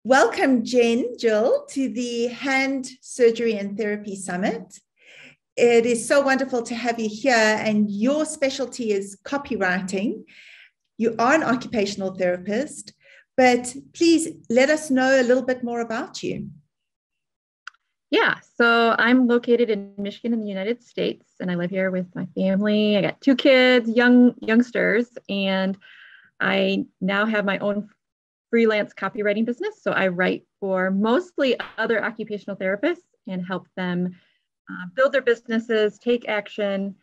Welcome, Gill, to the Hand Surgery and Therapy Summit. It is so wonderful to have you here, and your specialty is copywriting. You are an occupational therapist, but please let us know a little bit more about you. Yeah, so I'm located in Michigan in the United States, and I live here with my family. I got 2 kids, youngsters, and I now have my own freelance copywriting business. So I write for mostly other occupational therapists and help them build their businesses, take action,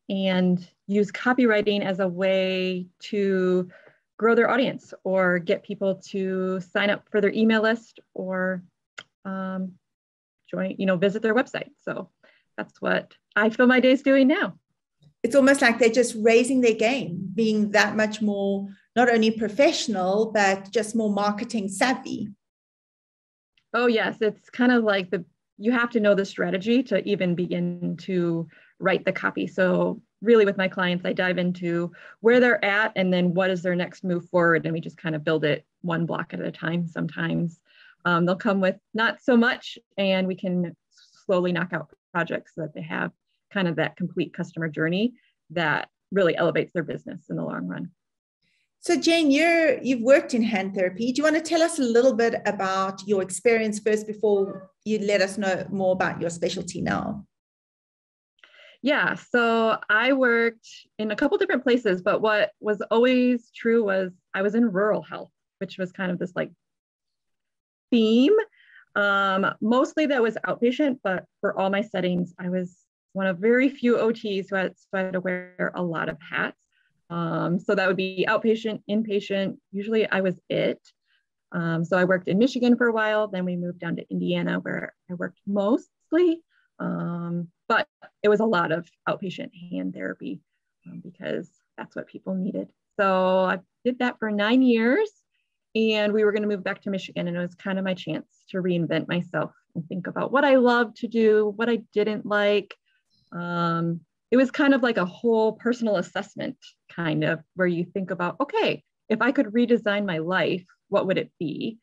and use copywriting as a way to grow their audience or get people to sign up for their email list or visit their website. So that's what I fill my days doing now. It's almost like they're just raising their game, being that much more, not only professional, but just more marketing savvy. Oh, yes. It's kind of like you have to know the strategy to even begin to write the copy. So really with my clients, I dive into where they're at and then what is their next move forward. And we just kind of build it one block at a time. Sometimes they'll come with not so much, and we can slowly knock out projects so that they have kind of that complete customer journey that really elevates their business in the long run. So Jane, you've worked in hand therapy. Do you want to tell us a little bit about your experience first before you let us know more about your specialty now? Yeah, so I worked in a couple different places, but what was always true was I was in rural health, which was kind of this like theme. Mostly that was outpatient, but for all my settings, I was one of very few OTs who had to wear a lot of hats. So that would be outpatient, inpatient. Usually I was it. So I worked in Michigan for a while. Then we moved down to Indiana where I worked mostly. But it was a lot of outpatient hand therapy because that's what people needed. So I did that for 9 years, and we were going to move back to Michigan, and it was kind of my chance to reinvent myself and think about what I loved to do, what I didn't like. It was kind of like a whole personal assessment, kind of, where you think about, okay, if I could redesign my life, what would it be?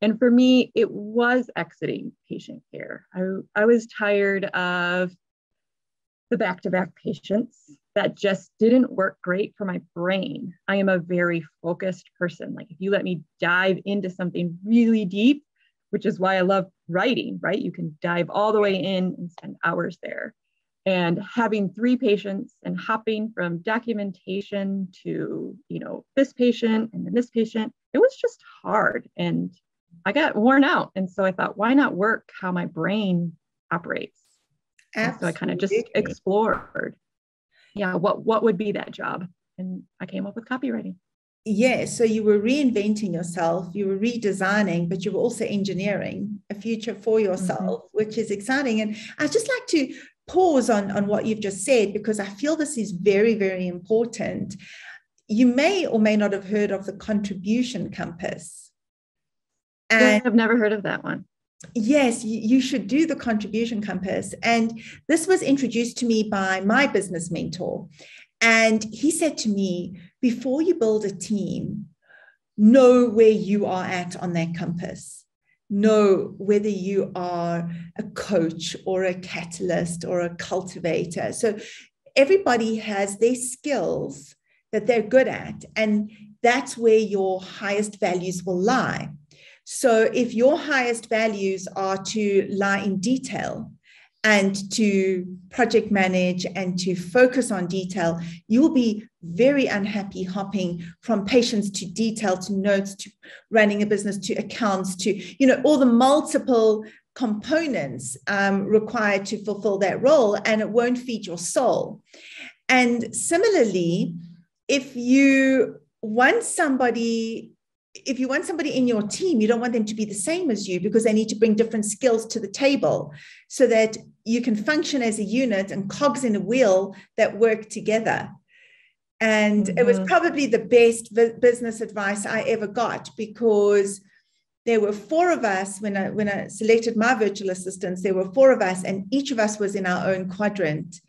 And for me, it was exiting patient care. I was tired of the back-to-back patients that just didn't work great for my brain. I am a very focused person. Like if you let me dive into something really deep, which is why I love writing, right? You can dive all the way in and spend hours there. And having 3 patients and hopping from documentation to, this patient and then this patient, it was just hard. And I got worn out. And so I thought, why not work how my brain operates? So I kind of just explored, what would be that job? And I came up with copywriting. Yeah, so you were reinventing yourself, you were redesigning, but you were also engineering a future for yourself, which is exciting. And I'd just like to pause on what you've just said, because I feel this is very, very important. You may or may not have heard of the contribution compass. And I've never heard of that one. Yes, you should do the contribution compass. And this was introduced to me by my business mentor. And he said to me, before you build a team, know where you are at on that compass. Know whether you are a coach or a catalyst or a cultivator. So everybody has their skills that they're good at, and that's where your highest values will lie. So if your highest values are to lie in detail and to project manage and to focus on detail, you'll be very unhappy hopping from patients to detail to notes to running a business to accounts to, all the multiple components required to fulfill that role, and it won't feed your soul. And similarly, if you want somebody in your team, you don't want them to be the same as you, because they need to bring different skills to the table so that you can function as a unit and cogs in a wheel that work together. And it was probably the best business advice I ever got, because there were 4 of us when I selected my virtual assistants. There were 4 of us, and each of us was in our own quadrant.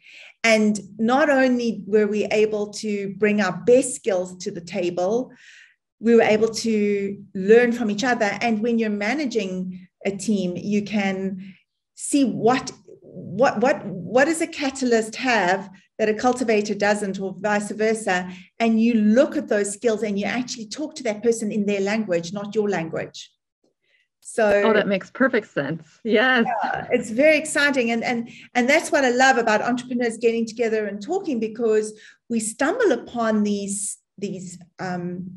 And not only were we able to bring our best skills to the table, we were able to learn from each other. And when you're managing a team, you can see what does a catalyst have that a cultivator doesn't, or vice versa. And you look at those skills and you actually talk to that person in their language, not your language. So that makes perfect sense. Yes. Yeah, it's very exciting. And that's what I love about entrepreneurs getting together and talking, because we stumble upon these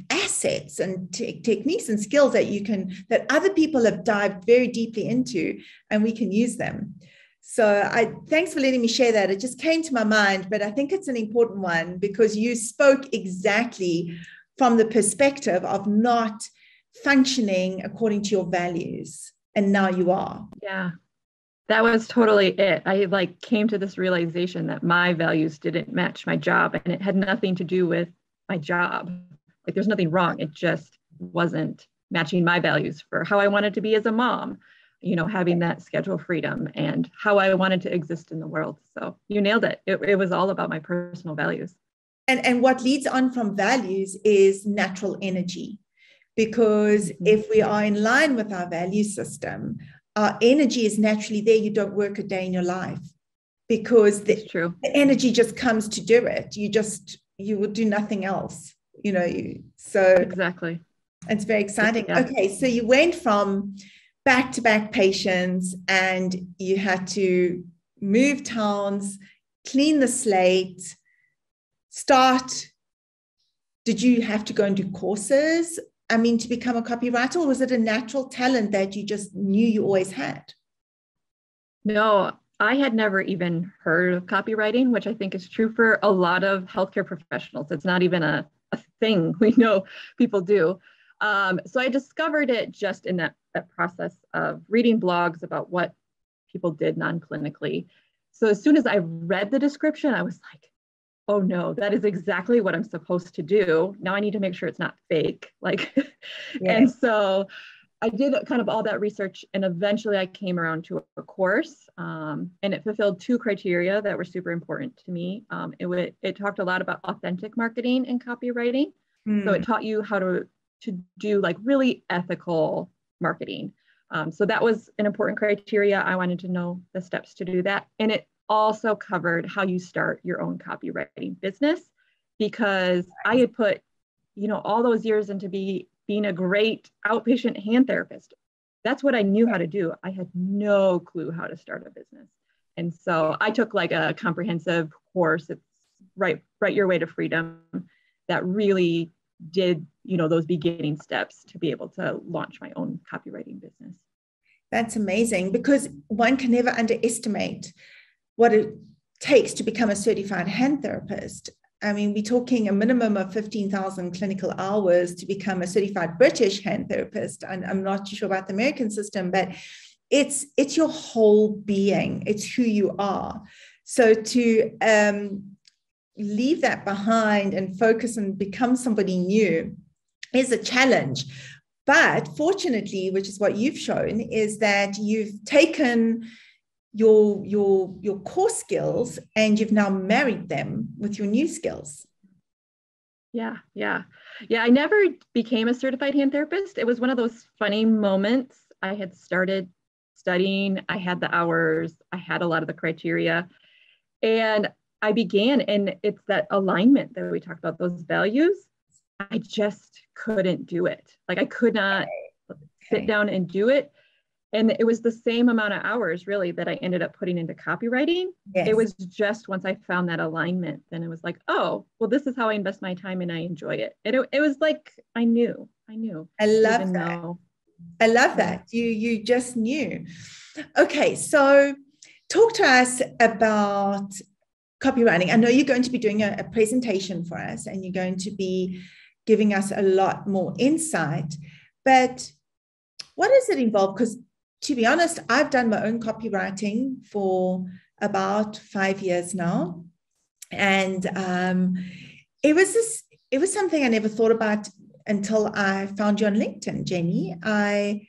assets and techniques and skills that other people have dived very deeply into, and we can use them. So thanks for letting me share that. It just came to my mind, but I think it's an important one, because you spoke exactly from the perspective of not functioning according to your values, and now you are. Yeah, that was totally it. I came to this realization that my values didn't match my job, and it had nothing to do with my job. Like, there's nothing wrong. It just wasn't matching my values for how I wanted to be as a mom, having that schedule freedom and how I wanted to exist in the world. So you nailed it. It was all about my personal values. And what leads on from values is natural energy. Because if we are in line with our value system, our energy is naturally there. You don't work a day in your life, because the energy just comes to do it. You will do nothing else, so exactly. It's very exciting. Yeah. Okay, so you went from back-to-back patients, and you had to move towns, clean the slate, start. Did you have to go and do courses? To become a copywriter, or was it a natural talent that you just knew you always had? No, I had never even heard of copywriting, which I think is true for a lot of healthcare professionals. It's not even a thing we know people do. So I discovered it just in that process of reading blogs about what people did non-clinically. So as soon as I read the description, I was like, oh no, that is exactly what I'm supposed to do. Now I need to make sure it's not fake. And so I did kind of all that research, and eventually I came around to a course, and it fulfilled two criteria that were super important to me. It talked a lot about authentic marketing and copywriting. So it taught you how to do really ethical marketing. So that was an important criteria. I wanted to know the steps to do that. And it also covered how you start your own copywriting business, because I had put, all those years into being a great outpatient hand therapist. That's what I knew how to do. I had no clue how to start a business. And so I took a comprehensive course. It's Write Your Way to Freedom, that really did, those beginning steps to be able to launch my own copywriting business. That's amazing, because one can never underestimate what it takes to become a certified hand therapist. We're talking a minimum of 15,000 clinical hours to become a certified British hand therapist. And I'm not too sure about the American system, but it's your whole being. It's who you are. So to leave that behind and focus and become somebody new is a challenge. But fortunately, which is what you've shown, is that you've taken your core skills and you've now married them with your new skills. Yeah. I never became a certified hand therapist. It was one of those funny moments. I had started studying, I had the hours, I had a lot of the criteria, and I began, and it's that alignment that we talked about, those values. I just couldn't do it. I could not sit down and do it. And it was the same amount of hours really that I ended up putting into copywriting. Yes. It was just once I found that alignment, then it was like, oh, well, this is how I invest my time and I enjoy it. It was like, I knew. I love that. I love that. You just knew. Okay. So talk to us about copywriting. I know you're going to be doing a presentation for us, and you're going to be giving us a lot more insight, but what does it involve? Because to be honest, I've done my own copywriting for about 5 years now. And it was something I never thought about until I found you on LinkedIn, Jenny. I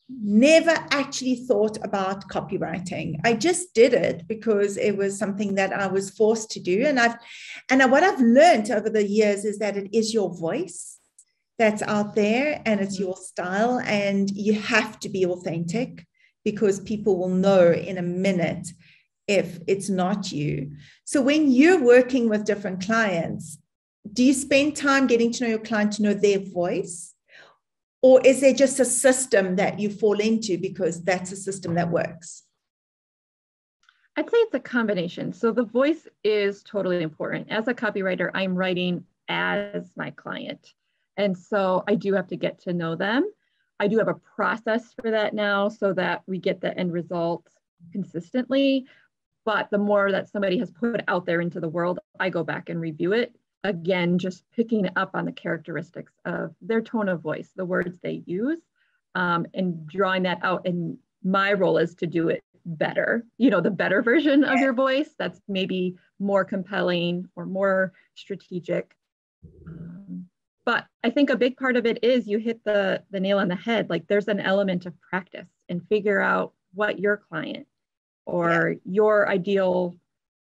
never actually thought about copywriting. I just did it because it was something that I was forced to do. And what I've learned over the years is that it is your voice that's out there and it's your style, and you have to be authentic because people will know in a minute if it's not you. So when you're working with different clients, do you spend time getting to know your client to know their voice? Or is there just a system that you fall into because that's a system that works? I'd say it's a combination. So the voice is totally important. As a copywriter, I'm writing as my client. And so I do have to get to know them. I do have a process for that now so that we get the end result consistently. But the more that somebody has put out there into the world, I go back and review it. Again, just picking up on the characteristics of their tone of voice, the words they use, and drawing that out. And my role is to do it better, the better version of your voice that's maybe more compelling or more strategic. But I think a big part of it is you hit the nail on the head. Like there's an element of practice and figure out what your client or your ideal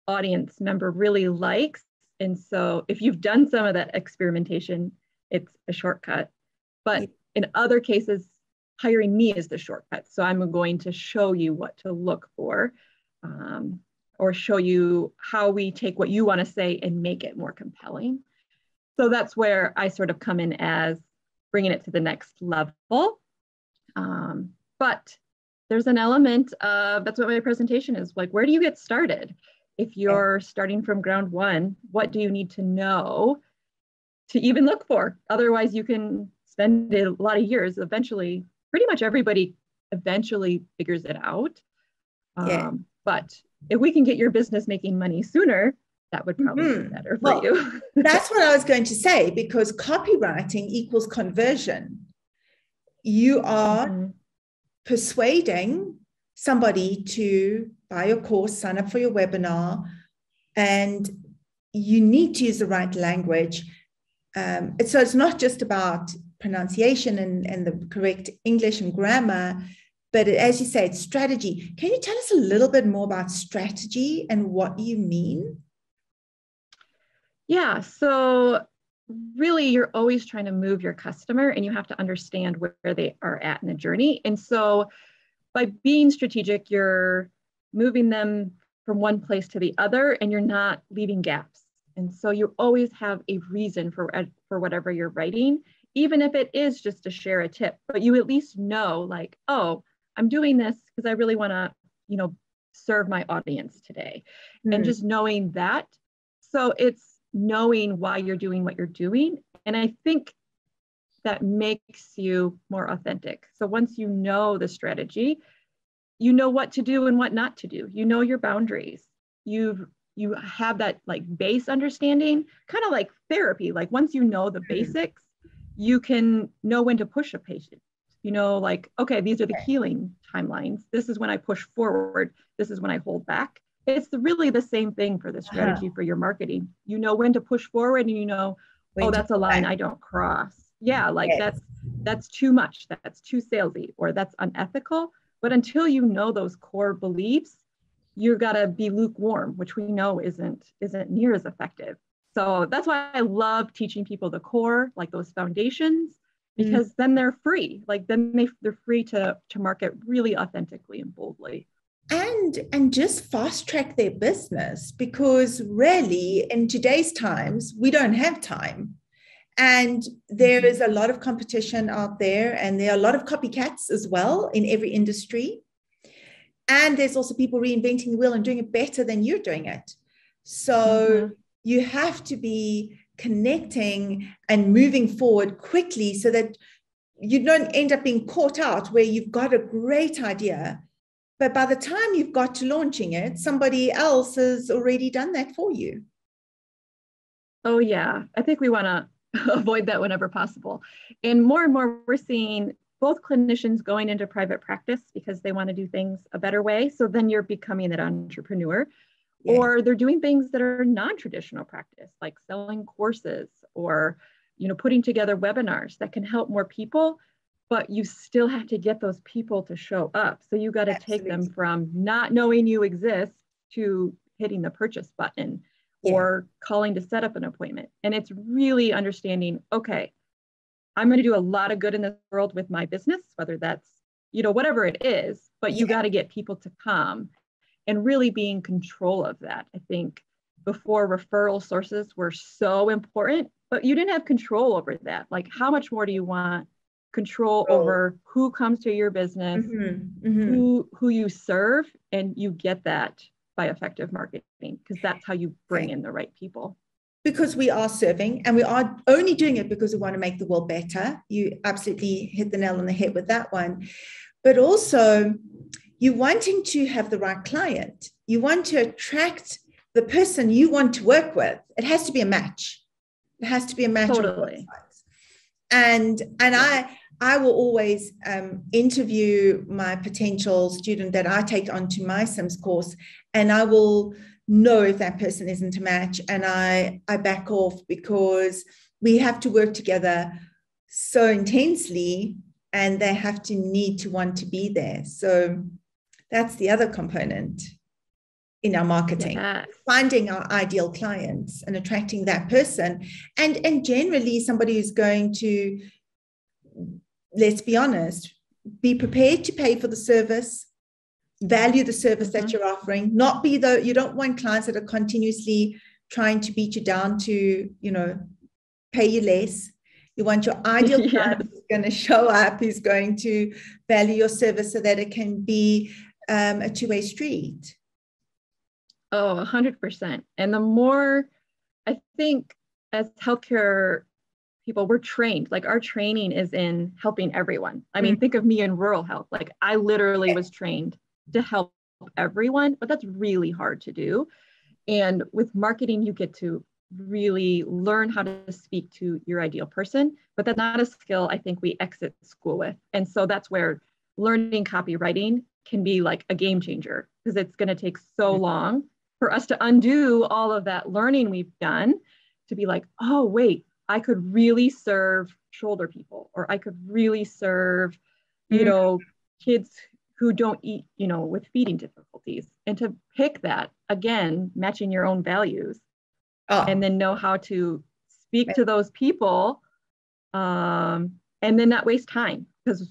audience member really likes. And so if you've done some of that experimentation, it's a shortcut. But in other cases, hiring me is the shortcut. So I'm going to show you what to look for, or show you how we take what you want to say and make it more compelling. So that's where I sort of come in as bringing it to the next level. But there's an element of, that's what my presentation is, like, where do you get started? If you're starting from ground one, what do you need to know to even look for? Otherwise, you can spend a lot of years. Eventually, pretty much everybody eventually figures it out. But if we can get your business making money sooner, that would probably be better for you. That's what I was going to say, because copywriting equals conversion. You are persuading somebody to buy your course, sign up for your webinar, and you need to use the right language. So it's not just about pronunciation and the correct English and grammar, but as you say, it's strategy. Can you tell us a little bit more about strategy and what you mean? Yeah, so really you're always trying to move your customer and you have to understand where they are at in the journey. And so by being strategic, you're moving them from one place to the other and you're not leaving gaps. And so you always have a reason for whatever you're writing, even if it is just to share a tip, but you at least know, like, oh, I'm doing this because I really want to, serve my audience today. And just knowing that. So it's knowing why you're doing what you're doing. And I think that makes you more authentic. So once you know the strategy, you know what to do and what not to do. You know your boundaries. You have that like base understanding, kind of like therapy. Like once you know the basics, you can know when to push a patient. Like, okay, these are the healing timelines. This is when I push forward. This is when I hold back. It's really the same thing for the strategy for your marketing. You know when to push forward and oh, that's a line I don't cross. Yeah, like that's too much. That's too salesy or that's unethical. But until you know those core beliefs, you've got to be lukewarm, which we know isn't near as effective. So that's why I love teaching people the core, like those foundations, because then they're free. Like then they're free to market really authentically and boldly. And just fast track their business, because really in today's times, we don't have time. And there is a lot of competition out there, and there are a lot of copycats as well in every industry. And there's also people reinventing the wheel and doing it better than you're doing it. So you have to be connecting and moving forward quickly so that you don't end up being caught out where you've got a great idea, but by the time you've got to launching it, somebody else has already done that for you. Oh, yeah. I think we want to avoid that whenever possible. And more we're seeing both clinicians going into private practice because they want to do things a better way. So then you're becoming that entrepreneur, or they're doing things that are non-traditional practice, like selling courses or, putting together webinars that can help more people, but you still have to get those people to show up. So you got to take them from not knowing you exist to hitting the purchase button or calling to set up an appointment. And it's really understanding, okay, I'm going to do a lot of good in this world with my business, whether that's, whatever it is, but you got to get people to come and really be in control of that. I think before, referral sources were so important, but you didn't have control over that. Like, how much more do you want control over who comes to your business, who you serve? And you get that by effective marketing, because that's how you bring in the right people. Because we are serving, and we are only doing it because we want to make the world better. You absolutely hit the nail on the head with that one. But also, you're wanting to have the right client. You want to attract the person you want to work with. It has to be a match. It has to be a match. Totally. And I will always interview my potential student that I take onto my Sims course, and I will know if that person isn't a match, and I back off, because we have to work together so intensely, and they have to need to want to be there. So that's the other component in our marketing, finding our ideal clients and attracting that person. And generally somebody who's going to, let's be honest, be prepared to pay for the service, value the service that you're offering, not be you don't want clients that are continuously trying to beat you down to, pay you less. You want your ideal client who's going to show up, who's going to value your service so that it can be a two-way street. Oh, 100%. And the more, I think, as healthcare people, we're trained, like our training is in helping everyone. I mean, think of me in rural health. Like I literally was trained to help everyone, but that's really hard to do. And with marketing, you get to really learn how to speak to your ideal person, but that's not a skill I think we exit school with. And so that's where learning copywriting can be like a game changer, because it's going to take so long for us to undo all of that learning we've done to be like, oh, wait, I could really serve shoulder people, or I could really serve, kids who don't eat, with feeding difficulties, and to pick that, again, matching your own values, and then know how to speak to those people, and then not waste time, because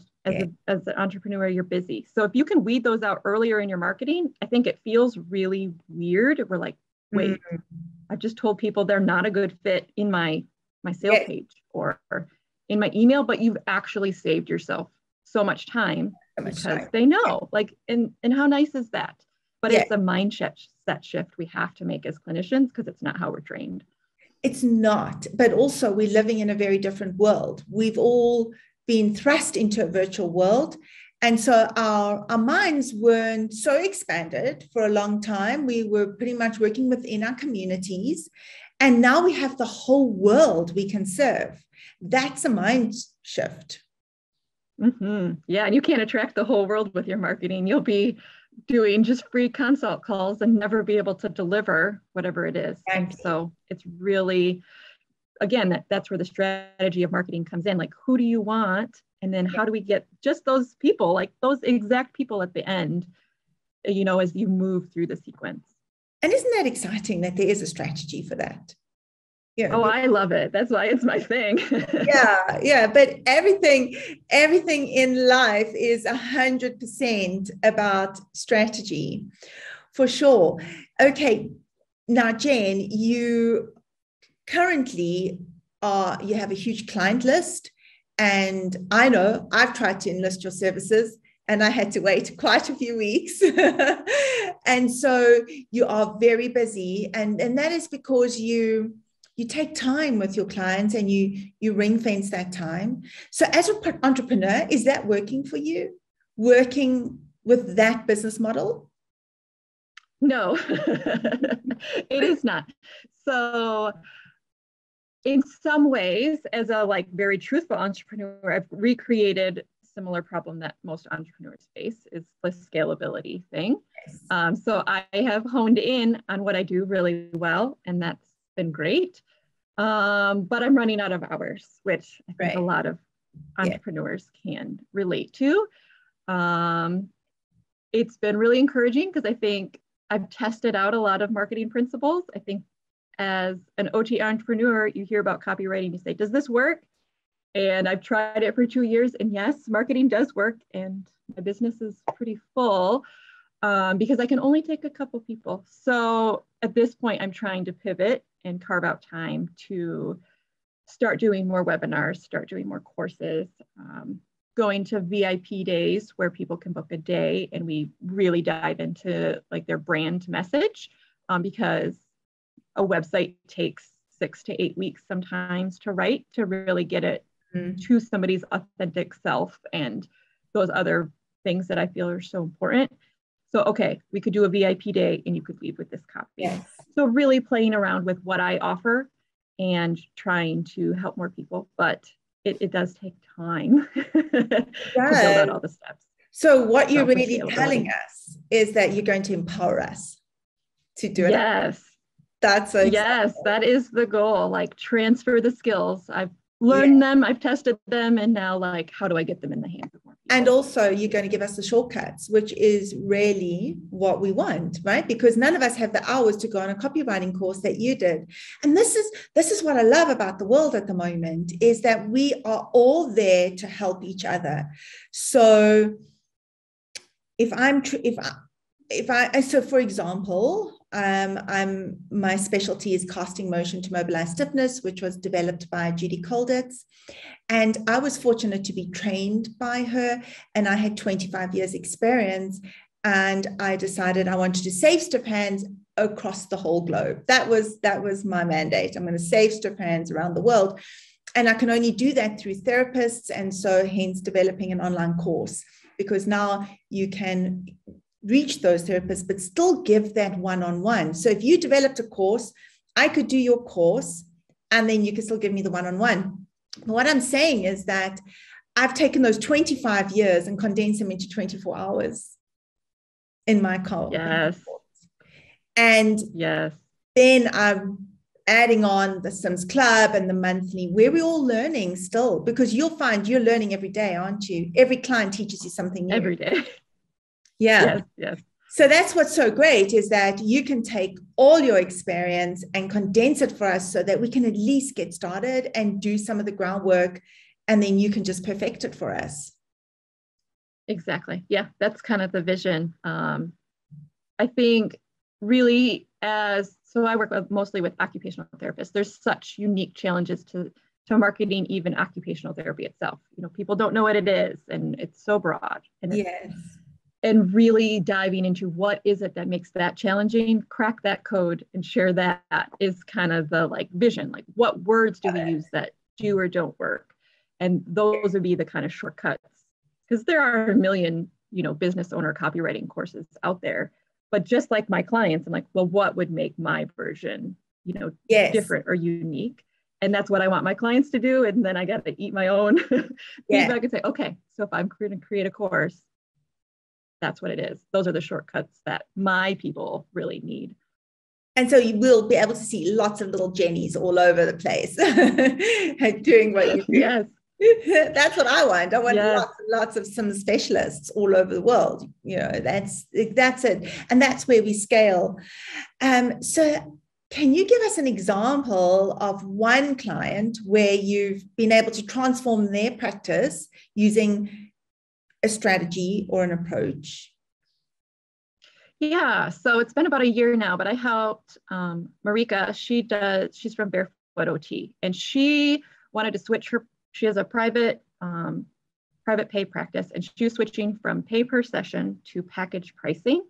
as an entrepreneur, you're busy. So if you can weed those out earlier in your marketing, I think it feels really weird. We're like, wait, I've just told people they're not a good fit in my sales page or in my email, but you've actually saved yourself so much time because they know, like, and how nice is that? But it's a mindset shift we have to make as clinicians, because it's not how we're trained. It's not, but also we're living in a very different world. We've all been thrust into a virtual world. And so our minds weren't so expanded for a long time. We were pretty much working within our communities. And now we have the whole world we can serve. That's a mind shift. Yeah, and you can't attract the whole world with your marketing. You'll be doing just free consult calls and never be able to deliver whatever it is. Exactly. And so it's really, again, that's where the strategy of marketing comes in. Like, who do you want? And then how do we get just those people, like those exact people at the end, as you move through the sequence. And isn't that exciting that there is a strategy for that? I love it. That's why it's my thing. yeah. But everything in life is 100% about strategy, for sure. Okay. Now, Jen, you currently you have a huge client list, and I know I've tried to enlist your services, and I had to wait quite a few weeks. And so you are very busy, and that is because you take time with your clients, and you ring fence that time. So as an entrepreneur, is that working for you, working with that business model? No, it is not. So in some ways, as a very truthful entrepreneur, I've recreated a similar problem that most entrepreneurs face, is the scalability thing. Yes. So I have honed in on what I do really well, and that's been great. But I'm running out of hours, which I think a lot of entrepreneurs can relate to. It's been really encouraging, because I think I've tested out a lot of marketing principles. I think as an OTR entrepreneur, you hear about copywriting, you say, does this work? And I've tried it for 2 years, and yes, marketing does work, and my business is pretty full because I can only take a couple people. So at this point, I'm trying to pivot and carve out time to start doing more webinars, start doing more courses, going to VIP days where people can book a day and we really dive into like their brand message because a website takes 6 to 8 weeks sometimes to write to really get it to somebody's authentic self and those other things that I feel are so important. So, okay, we could do a VIP day and you could leave with this copy. Yes. So really playing around with what I offer and trying to help more people, but it does take time to build out all the steps. So what you're really telling us is that you're going to empower us to do it. Yes. That's so yes, that is the goal. Like transfer the skills. I've learned them, I've tested them, and now like, how do I get them in the hands of more people? And also you're going to give us the shortcuts, which is really what we want, right? Because none of us have the hours to go on a copywriting course that you did. And this is what I love about the world at the moment, is that we are all there to help each other. So so for example, my specialty is casting motion to mobilize stiffness, which was developed by Judy Colditz. And I was fortunate to be trained by her, and I had 25 years experience. And I decided I wanted to save stiff hands across the whole globe. That was my mandate. I'm going to save stiff hands around the world. And I can only do that through therapists. And so hence developing an online course, because now you can reach those therapists, but still give that one-on-one. So if you developed a course, I could do your course, and then you can still give me the one-on-one. But what I'm saying is that I've taken those 25 years and condensed them into 24 hours in my call. Yes. And yes. Then I'm adding on the Sims Club and the monthly, where we're all learning still, because you'll find you're learning every day, aren't you? Every client teaches you something new. Every day. Yeah. Yes. So that's what's so great, is that you can take all your experience and condense it for us so that we can at least get started and do some of the groundwork, and then you can just perfect it for us. Exactly. Yeah, that's kind of the vision. I think really so I work mostly with occupational therapists. There's such unique challenges to marketing even occupational therapy itself. You know, people don't know what it is, and it's so broad. And yes. And really diving into what is it that makes that challenging, crack that code and share that is kind of the like vision, like what words do we use that do or don't work? And those would be the kind of shortcuts, because there are a million, business owner copywriting courses out there. But just like my clients, I'm like, well, what would make my version, different or unique? And that's what I want my clients to do. And then I got to eat my own feedback and say, okay, so if I'm going to create a course, that's what it is. Those are the shortcuts that my people really need. And so you will be able to see lots of little Jennies all over the place doing what you do. Yes. That's what I want. I want lots of some specialists all over the world. That's it. And that's where we scale. So can you give us an example of one client where you've been able to transform their practice using a strategy or an approach? Yeah, so it's been about a year now, but I helped Marika. She's from Barefoot OT, and she wanted to switch she has a private pay practice, and she was switching from pay per session to package pricing,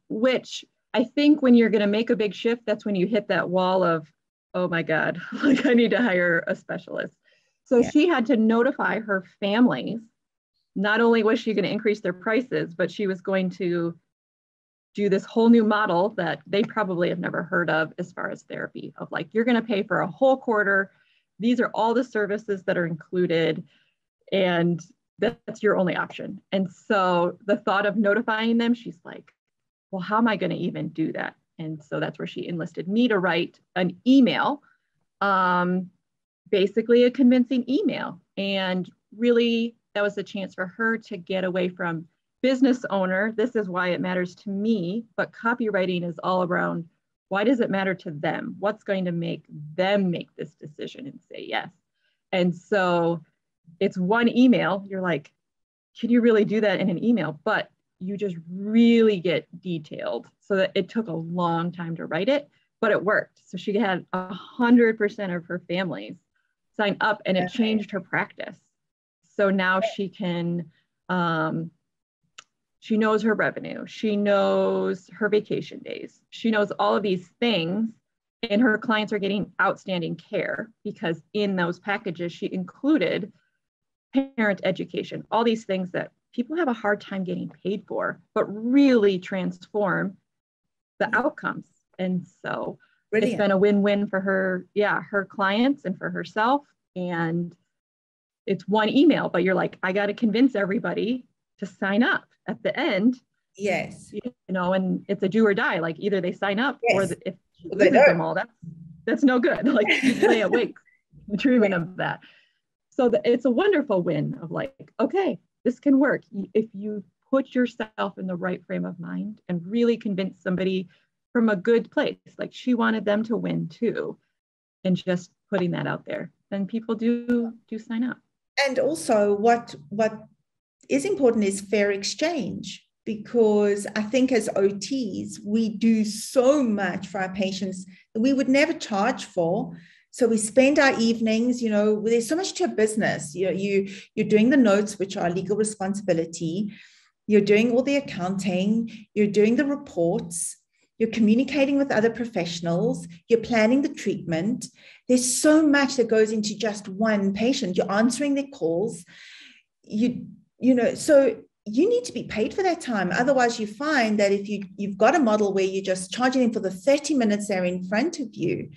which I think when you're going to make a big shift, that's when you hit that wall of, oh my God, like I need to hire a specialist. So she had to notify her families. Not only was she going to increase their prices, but she was going to do this whole new model that they probably have never heard of as far as therapy, of like, you're going to pay for a whole quarter. These are all the services that are included, and that's your only option. And so the thought of notifying them, she's like, well, how am I going to even do that? And so that's where she enlisted me to write an email, basically a convincing email. And really, that was a chance for her to get away from business owner. This is why it matters to me, but copywriting is all around, why does it matter to them? What's going to make them make this decision and say yes? And so it's one email. You're like, can you really do that in an email? But you just really get detailed, so that it took a long time to write it, but it worked. So she had 100% of her families sign up, and it changed her practice. So now she can, she knows her revenue. She knows her vacation days. She knows all of these things, and her clients are getting outstanding care because in those packages, she included parent education, all these things that people have a hard time getting paid for, but really transform the outcomes. And so Brilliant. It's been a win-win for her, her clients and for herself. And it's one email, but you're like, I got to convince everybody to sign up at the end. Yes. You know, and it's a do or die. Like either they sign up or if she loses them all, that's no good. Like you lay awake dreaming of that. So it's a wonderful win of like, okay, this can work. If you put yourself in the right frame of mind and really convince somebody from a good place, like she wanted them to win too, and just putting that out there, then people do sign up. And also what is important is fair exchange, because I think as OTs, we do so much for our patients that we would never charge for. So we spend our evenings, you know, there's so much to a business. You know, you're doing the notes, which are legal responsibility. You're doing all the accounting. You're doing the reports. You're communicating with other professionals. You're planning the treatment. There's so much that goes into just one patient. You're answering their calls. You know, so you need to be paid for that time. Otherwise, you find that if you've got a model where you're just charging them for the 30 minutes they're in front of you,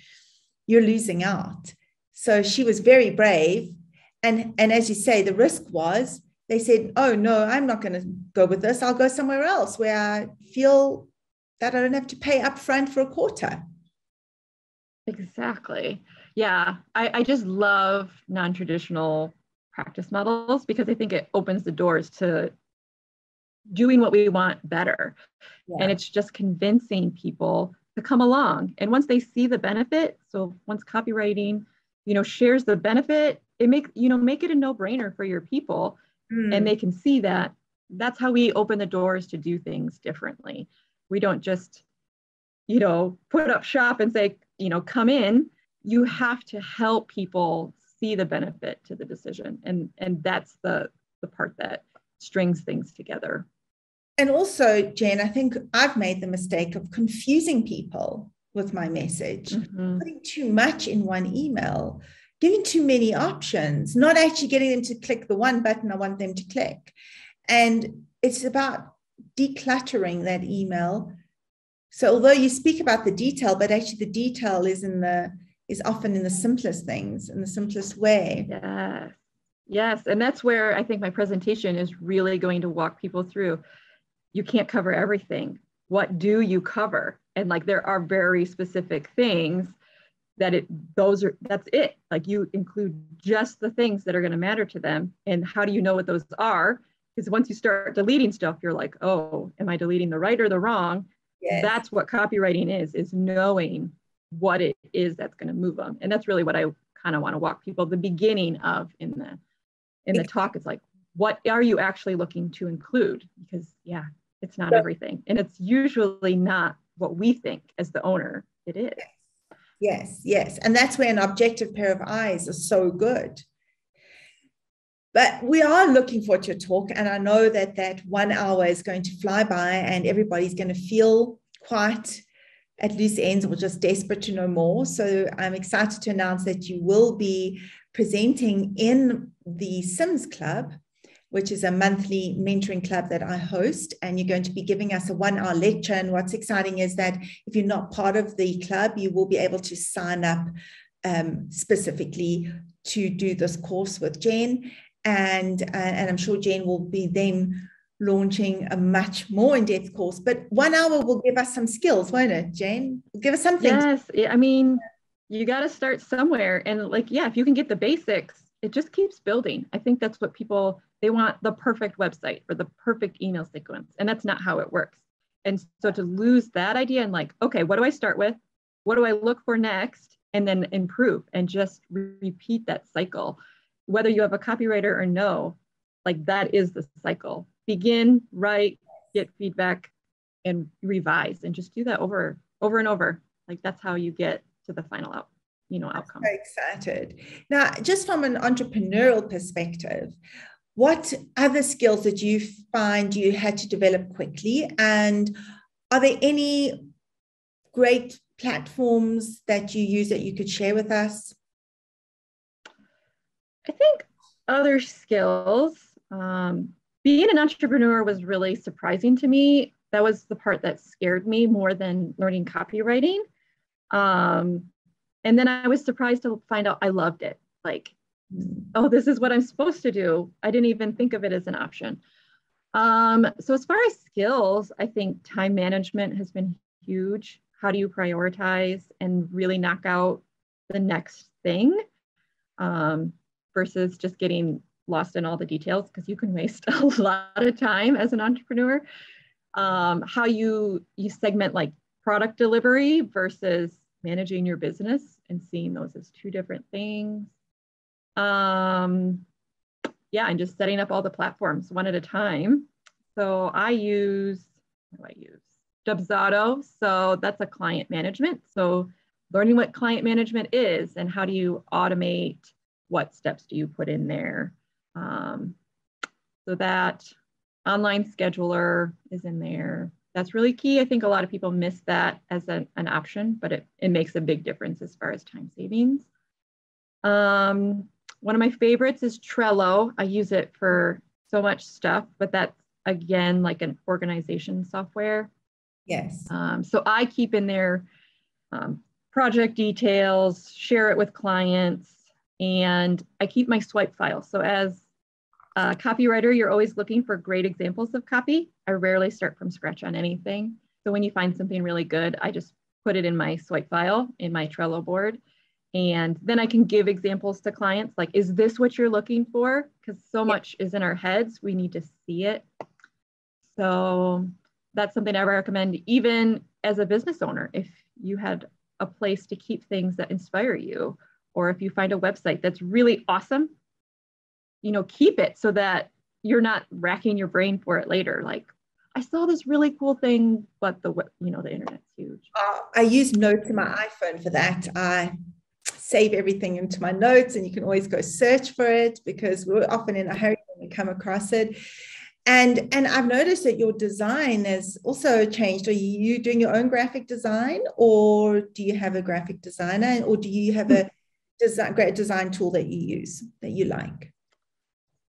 you're losing out. So she was very brave. And as you say, the risk was they said, oh, no, I'm not going to go with this. I'll go somewhere else where I feel that I don't have to pay upfront for a quarter. Exactly. Yeah. I just love non-traditional practice models because I think it opens the doors to doing what we want better. Yeah. And it's just convincing people to come along. And once they see the benefit, so once copywriting, you know, shares the benefit, it make it a no-brainer for your people. And they can see that. That's how we open the doors to do things differently. We don't just, you know, put up shop and say, you know, come in. You have to help people see the benefit to the decision. And that's the part that strings things together. And also, Jen, I think I've made the mistake of confusing people with my message, putting too much in one email, giving too many options, not actually getting them to click the one button I want them to click. And it's about decluttering that email. So although you speak about the detail, but actually the detail is often in the simplest things, in the simplest way. Yes. And that's where I think my presentation is really going to walk people through. You can't cover everything. What do you cover? And like, there are very specific things that's it. Like you include just the things that are going to matter to them. And how do you know what those are? Because once you start deleting stuff, you're like, oh, am I deleting the right or the wrong? Yes. That's what copywriting is knowing what it is that's going to move them. And that's really what I kind of want to walk people the beginning of in the talk. It's like, what are you actually looking to include? Because it's not everything. And it's usually not what we think as the owner it is. Yes. And that's where an objective pair of eyes is so good. But we are looking forward to a talk. And I know that 1 hour is going to fly by and everybody's going to feel quite at loose ends or just desperate to know more. So I'm excited to announce that you will be presenting in the Sims Club, which is a monthly mentoring club that I host, and you're going to be giving us a 1 hour lecture. And what's exciting is that if you're not part of the club, you will be able to sign up specifically to do this course with Jen. And I'm sure Jen will be then launching a much more in-depth course. But 1 hour will give us some skills, won't it, Jen? Give us something. Yes, I mean, you got to start somewhere. And like, if you can get the basics, it just keeps building. I think that's what they want the perfect website or the perfect email sequence. And that's not how it works. And so to lose that idea and like, okay, what do I start with? What do I look for next? and then improve and just repeat that cycle. Whether you have a copywriter or no, like that is the cycle. Begin, write, get feedback, and revise, and just do that over and over. Like that's how you get to the final outcome. I'm so excited. Now, just from an entrepreneurial perspective, what other skills did you find you had to develop quickly? And are there any great platforms that you use that you could share with us? I think other skills, being an entrepreneur was really surprising to me. That was the part that scared me more than learning copywriting. And then I was surprised to find out I loved it. Like, oh, this is what I'm supposed to do. I didn't even think of it as an option. So as far as skills, I think time management has been huge. How do you prioritize and really knock out the next thing versus just getting lost in all the details, because you can waste a lot of time as an entrepreneur. How you segment like product delivery versus managing your business and seeing those as two different things. And just setting up all the platforms one at a time. So I use Dubsado. So that's a client management. So learning what client management is and how do you automate, what steps do you put in there? So that online scheduler is in there. That's really key. I think a lot of people miss that as an option, but it makes a big difference as far as time savings. One of my favorites is Trello. I use it for so much stuff, but that's again like an organization software. Yes. So I keep in there project details, share it with clients, and I keep my swipe file. So as a copywriter, you're always looking for great examples of copy. I rarely start from scratch on anything. So when you find something really good, I just put it in my swipe file in my Trello board. And then I can give examples to clients like, is this what you're looking for? Because so much is in our heads, we need to see it. So that's something I recommend even as a business owner. If you had a place to keep things that inspire you, or if you find a website that's really awesome, keep it so that you're not racking your brain for it later. Like, I saw this really cool thing, but the internet's huge. I use notes in my iPhone for that. I save everything into my notes, and you can always go search for it because we're often in a hurry when we come across it. And I've noticed that your design has also changed. Are you doing your own graphic design, or do you have a graphic designer, or do you have a great design tool that you use that you like?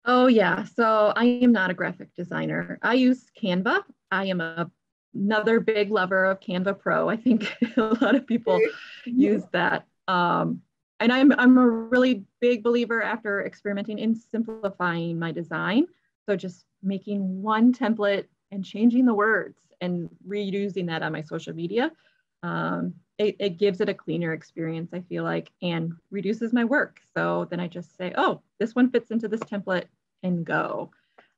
Oh yeah, so I am not a graphic designer. I use Canva. I am another big lover of Canva Pro. I think a lot of people use that. And I'm a really big believer after experimenting in simplifying my design. So just making one template and changing the words and reusing that on my social media. It gives it a cleaner experience, I feel like, and reduces my work. So then I just say, oh, this one fits into this template and go.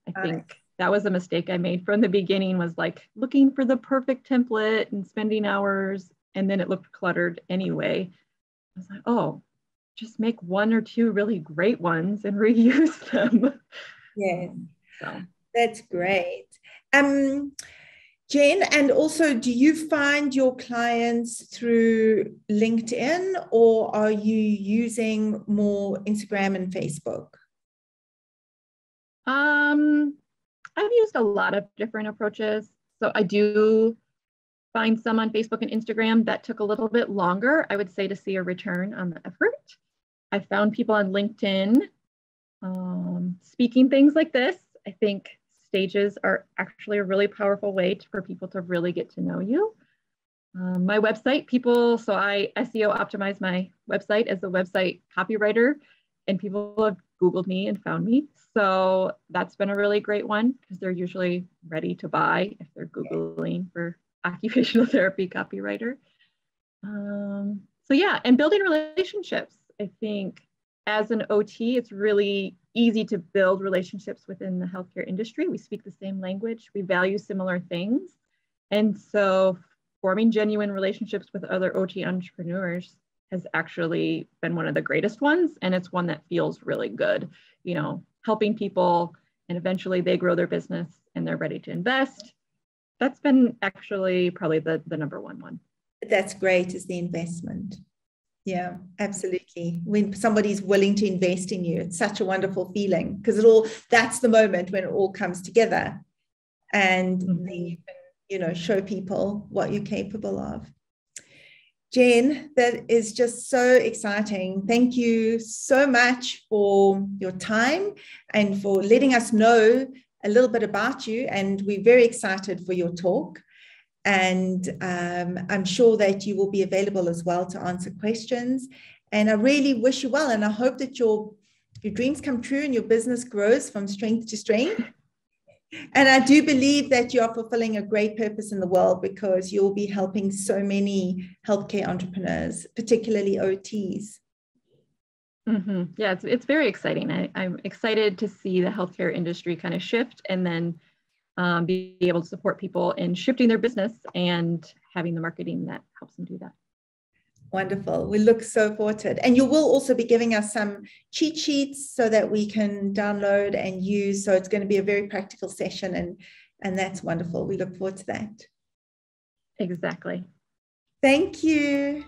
I think that was a mistake I made from the beginning, was like looking for the perfect template and spending hours, and then it looked cluttered anyway. I was like, oh, just make one or two really great ones and reuse them. Yes, so that's great. Jen, and also, do you find your clients through LinkedIn, or are you using more Instagram and Facebook? I've used a lot of different approaches. So I do find some on Facebook and Instagram that took a little bit longer, I would say, to see a return on the effort. I found people on LinkedIn speaking things like this. I think stages are actually a really powerful way for people to really get to know you. My website, so I SEO optimize my website as a website copywriter, and people have Googled me and found me. So that's been a really great one because they're usually ready to buy if they're Googling for occupational therapy copywriter. So yeah, and building relationships. I think as an OT, it's really easy to build relationships within the healthcare industry. We speak the same language, we value similar things. And so forming genuine relationships with other OT entrepreneurs has actually been one of the greatest ones. And it's one that feels really good, you know, helping people, and eventually they grow their business and they're ready to invest. That's been actually probably the number one. That's great, is the investment. Yeah, absolutely. When somebody's willing to invest in you, it's such a wonderful feeling, because that's the moment when it all comes together, and then you can, you know, show people what you're capable of. Jen, that is just so exciting. Thank you so much for your time and for letting us know a little bit about you. And we're very excited for your talk. And I'm sure that you will be available as well to answer questions. And I really wish you well. And I hope that your dreams come true and your business grows from strength to strength. And I do believe that you are fulfilling a great purpose in the world, because you'll be helping so many healthcare entrepreneurs, particularly OTs. Mm-hmm. Yeah, it's very exciting. I'm excited to see the healthcare industry kind of shift, and then be able to support people in shifting their business and having the marketing that helps them do that. Wonderful. We look so forward to it. And you will also be giving us some cheat sheets so that we can download and use. So it's going to be a very practical session, and that's wonderful. We look forward to that. Exactly. Thank you.